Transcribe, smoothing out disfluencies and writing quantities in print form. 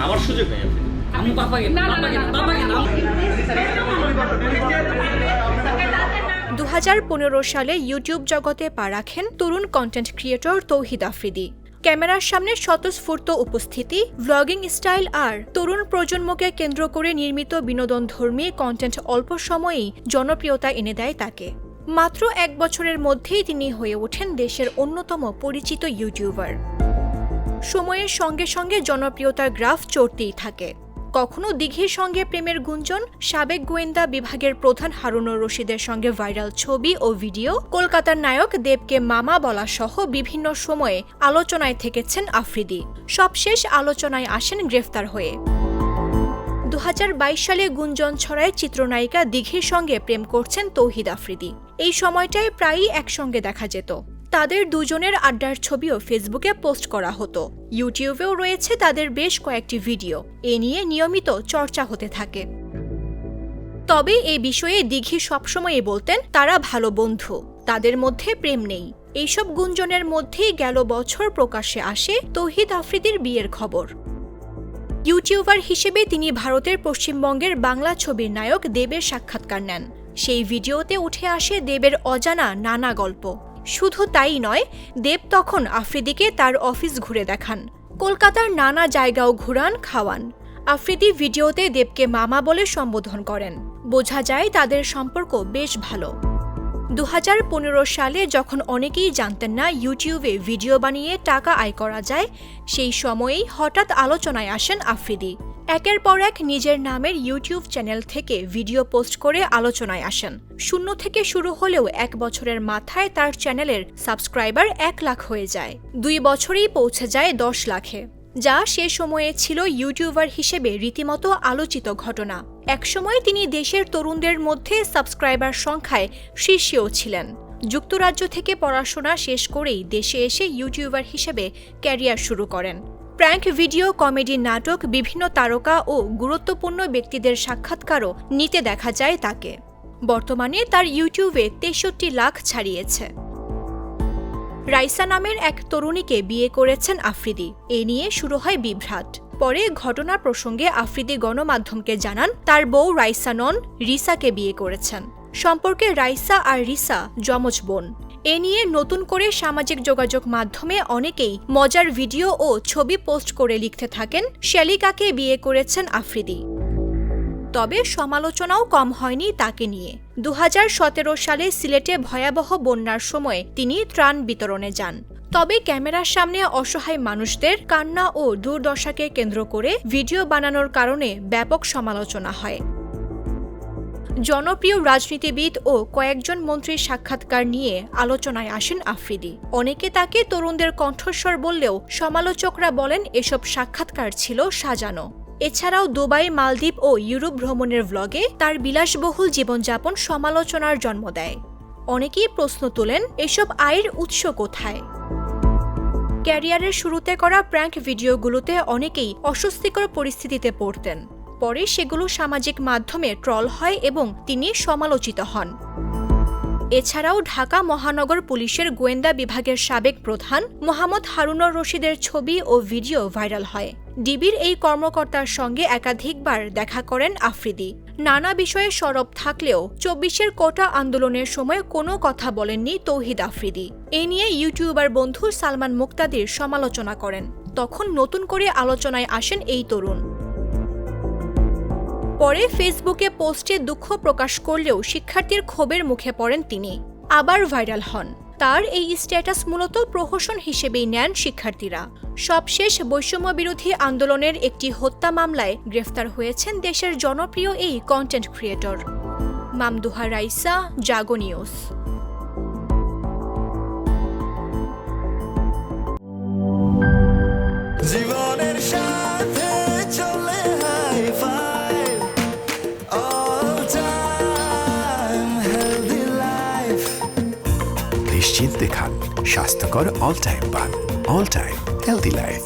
আমার সুযোগ নেই। আম্মু পাপাকে না 2015 সালে ইউটিউব জগতে পা রাখেন তরুণ কন্টেন্ট ক্রিয়েটর তৌহিদ আফ্রিদি। ক্যামেরার সামনে স্বতঃস্ফূর্ত উপস্থিতি, ভ্লগিং স্টাইল আর তরুণ প্রজন্মকে কেন্দ্র করে নির্মিত বিনোদনধর্মী কন্টেন্ট অল্প সময়েই জনপ্রিয়তা এনে দেয় তাকে। মাত্র 1 বছরের মধ্যেই তিনি হয়ে ওঠেন দেশের অন্যতম পরিচিত ইউটিউবার। সময়ের সঙ্গে সঙ্গে জনপ্রিয়তার গ্রাফ চড়তেই থাকে। কখনো দিঘির সঙ্গে প্রেমের গুঞ্জন, সাবেক গোয়েন্দা বিভাগের প্রধান হারুনুর রশিদের সঙ্গে ভাইরাল ছবি ও ভিডিও, কলকাতার নায়ক দেবকে মামা বলা সহ বিভিন্ন সময়ে আলোচনায় থেকেছেন আফ্রিদি। সবশেষ আলোচনায় আসেন গ্রেফতার হয়ে। 2022 সালে গুঞ্জন ছড়ায় চিত্রনায়িকা দিঘির সঙ্গে প্রেম করছেন তৌহিদ আফ্রিদি। এই সময়টায় প্রায়ই একসঙ্গে দেখা যেত। তাদের দুজনের আড্ডার ছবিও ফেসবুকে পোস্ট করা হতো। ইউটিউবেও রয়েছে তাদের বেশ কয়েকটি ভিডিও। এ নিয়ে নিয়মিত চর্চা হতে থাকে। তবে এ বিষয়ে দিঘি সবসময়ই বলতেন তারা ভালো বন্ধু, তাদের মধ্যে প্রেম নেই। এইসব গুঞ্জনের মধ্যেই গেল বছর প্রকাশ্যে আসে তৌহিদ আফ্রিদির বিয়ের খবর। ইউটিউবার হিসেবে তিনি ভারতের পশ্চিমবঙ্গের বাংলা ছবির নায়ক দেবের সাক্ষাৎকার নেন। সেই ভিডিওতে উঠে আসে দেবের অজানা নানা গল্প। শুধু তাই নয়, দেব তখন আফ্রিদিকে তার অফিস ঘুরে দেখান, কলকাতার নানা জায়গাও ঘুরান, খাওয়ান। আফ্রিদি ভিডিওতে দেবকে মামা বলে সম্বোধন করেন। বোঝা যায় তাদের সম্পর্ক বেশ ভালো। 2015 সালে যখন অনেকেই জানতেন না ইউটিউবে ভিডিও বানিয়ে টাকা আয় করা যায়, সেই সময়েই হঠাৎ আলোচনায় আসেন আফ্রিদি। একের পর এক নিজের নামের ইউটিউব চ্যানেল থেকে ভিডিও পোস্ট করে আলোচনায় আসেন। শূন্য থেকে শুরু হলেও 1 বছরের মাথায় তার চ্যানেলের সাবস্ক্রাইবার 1 লাখ হয়ে যায়। 2 বছরেই পৌঁছে যায় 10 লাখে, যা সে সময়ে ছিল ইউটিউবার হিসেবে রীতিমতো আলোচিত ঘটনা। একসময় তিনি দেশের তরুণদের মধ্যে সাবস্ক্রাইবার সংখ্যায় শীর্ষেও ছিলেন। যুক্তরাজ্য থেকে পড়াশোনা শেষ করেই দেশে এসে ইউটিউবার হিসেবে ক্যারিয়ার শুরু করেন। প্র্যাঙ্ক ভিডিও, কমেডি নাটক, বিভিন্ন তারকা ও গুরুত্বপূর্ণ ব্যক্তিদের সাক্ষাৎকারও নিতে দেখা যায় তাকে। বর্তমানে তার ইউটিউবে 63 লাখ ছাড়িয়েছে। রাইসা নামের এক তরুণীকে বিয়ে করেছেন আফ্রিদি। এ নিয়ে শুরু হয় বিভ্রাট। পরে ঘটনা প্রসঙ্গে আফ্রিদি গণমাধ্যমকে জানান তার বউ রাইসা নন, রিসাকে বিয়ে করেছেন। সম্পর্কে রাইসা আর রিসা যমজ বোন। এ নিয়ে নতুন করে সামাজিক যোগাযোগ মাধ্যমে অনেকেই মজার ভিডিও ও ছবি পোস্ট করে লিখতে থাকেন শ্যালিকাকে বিয়ে করেছেন আফ্রিদি। তবে সমালোচনাও কম হয়নি তাকে নিয়ে। 2017 সালে সিলেটে ভয়াবহ বন্যার সময় তিনি ত্রাণ বিতরণে যান। তবে ক্যামেরার সামনে অসহায় মানুষদের কান্না ও দুর্দশাকে কেন্দ্র করে ভিডিও বানানোর কারণে ব্যাপক সমালোচনা হয়। জনপ্রিয় রাজনীতিবিদ ও কয়েকজন মন্ত্রীর সাক্ষাৎকার নিয়ে আলোচনায় আসেন আফ্রিদি। অনেকে তাকে তরুণদের কণ্ঠস্বর বললেও সমালোচকরা বলেন এসব সাক্ষাৎকার ছিল সাজানো। এছাড়াও দুবাই, মালদ্বীপ ও ইউরোপ ভ্রমণের ভ্লগে তার বিলাসবহুল জীবনযাপন সমালোচনার জন্ম দেয়। অনেকেই প্রশ্ন তোলেন এসব আয়ের উৎস কোথায়। ক্যারিয়ারের শুরুতে করা প্র্যাঙ্ক ভিডিওগুলোতে অনেকেই অস্বস্তিকর পরিস্থিতিতে পড়তেন। পরে সেগুলো সামাজিক মাধ্যমে ট্রল হয় এবং তিনি সমালোচিত হন। এছাড়াও ঢাকা মহানগর পুলিশের গোয়েন্দা বিভাগের সাবেক প্রধান মোহাম্মদ হারুনুর রশিদের ছবি ও ভিডিও ভাইরাল হয়। ডিবির এই কর্মকর্তার সঙ্গে একাধিকবার দেখা করেন আফ্রিদি। নানা বিষয়ে সরব থাকলেও 24-এর কোটা আন্দোলনের সময় কোনো কথা বলেননি তৌহিদ আফ্রিদি। এ নিয়ে ইউটিউবার বন্ধু সালমান মুক্তাদির সমালোচনা করেন। তখন নতুন করে আলোচনায় আসেন এই তরুণ। পরে ফেসবুকে পোস্টে দুঃখ প্রকাশ করলেও শিক্ষার্থীর ক্ষোভের মুখে পড়েন তিনি। আবার ভাইরাল হন। তার এই স্ট্যাটাস মূলত প্রহসন হিসেবেই নেন শিক্ষার্থীরা। সবশেষ বৈষম্য বিরোধী আন্দোলনের একটি হত্যা মামলায় গ্রেফতার হয়েছেন দেশের জনপ্রিয় এই content creator. Mamduha Raisa, Jago news. জীবনের সাথে চলে high five all time healthy life. নিশ্চিন্তে খান, স্বাস্থ্যকর অল টাইম পান। All time healthy life.